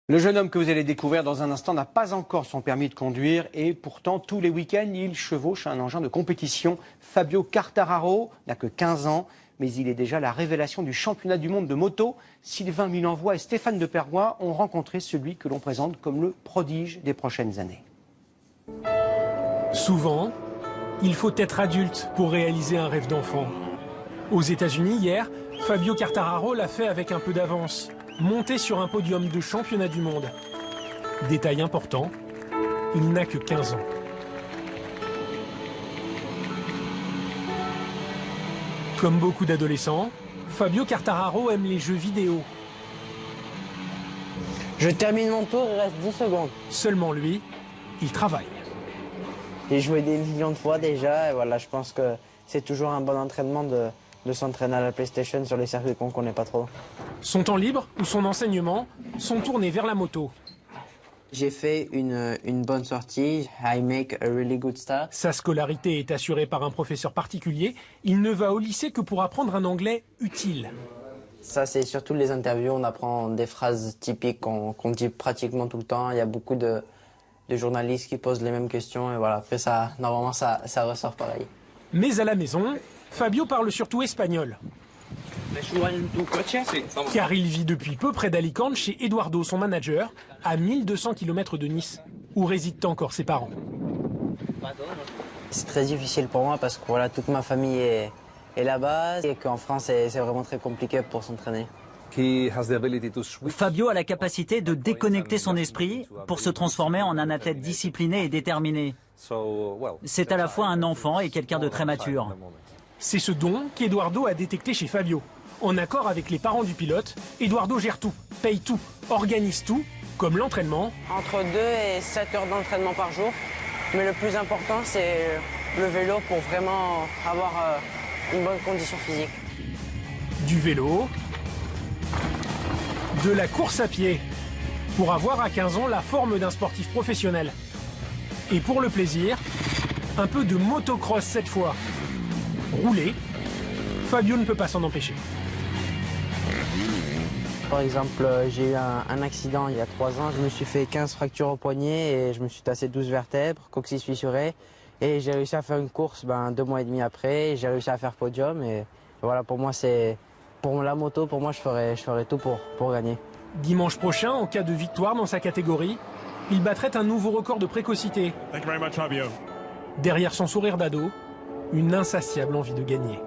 Le jeune homme que vous allez découvrir dans un instant n'a pas encore son permis de conduire et pourtant tous les week-ends il chevauche un engin de compétition. Fabio Quartararo n'a que 15 ans mais il est déjà la révélation du championnat du monde de moto. Sylvain Milanvois et Stéphane de Pergois ont rencontré celui que l'on présente comme le prodige des prochaines années. Souvent, il faut être adulte pour réaliser un rêve d'enfant. Aux États-Unis hier, Fabio Quartararo l'a fait avec un peu d'avance. Monté sur un podium de championnat du monde. Détail important, il n'a que 15 ans. Comme beaucoup d'adolescents, Fabio Quartararo aime les jeux vidéo. Je termine mon tour, il reste 10 secondes. Seulement lui, il travaille. J'ai joué des millions de fois déjà, et voilà, je pense que c'est toujours un bon entraînement de s'entraîner à la PlayStation sur les circuits qu'on ne connaît pas trop. Son temps libre ou son enseignement sont tournés vers la moto. J'ai fait une bonne sortie. I make a really good start. Sa scolarité est assurée par un professeur particulier. Il ne va au lycée que pour apprendre un anglais utile. Ça, c'est surtout les interviews. On apprend des phrases typiques qu'on dit pratiquement tout le temps. Il y a beaucoup de journalistes qui posent les mêmes questions. Et voilà, après, normalement, ça ressort pareil. Mais à la maison, Fabio parle surtout espagnol. Car il vit depuis peu près d'Alicante chez Eduardo, son manager, à 1200 km de Nice, où résident encore ses parents. C'est très difficile pour moi parce que voilà, toute ma famille est là-bas et qu'en France, c'est vraiment très compliqué pour s'entraîner. Fabio a la capacité de déconnecter son esprit pour se transformer en un athlète discipliné et déterminé. C'est à la fois un enfant et quelqu'un de très mature. C'est ce don qu'Eduardo a détecté chez Fabio. En accord avec les parents du pilote, Eduardo gère tout, paye tout, organise tout, comme l'entraînement. Entre 2 et 7 heures d'entraînement par jour. Mais le plus important, c'est le vélo pour vraiment avoir une bonne condition physique. Du vélo, de la course à pied, pour avoir à 15 ans la forme d'un sportif professionnel. Et pour le plaisir, un peu de motocross cette fois. Rouler, Fabio ne peut pas s'en empêcher. Par exemple, j'ai eu un accident il y a 3 ans. Je me suis fait 15 fractures au poignet et je me suis tassé 12 vertèbres, coccyx fissuré. Et j'ai réussi à faire une course 2 mois et demi après. J'ai réussi à faire podium. Et voilà, pour moi, pour la moto, pour moi, je ferai tout pour gagner. Dimanche prochain, en cas de victoire dans sa catégorie, il battrait un nouveau record de précocité. Derrière son sourire d'ado, une insatiable envie de gagner.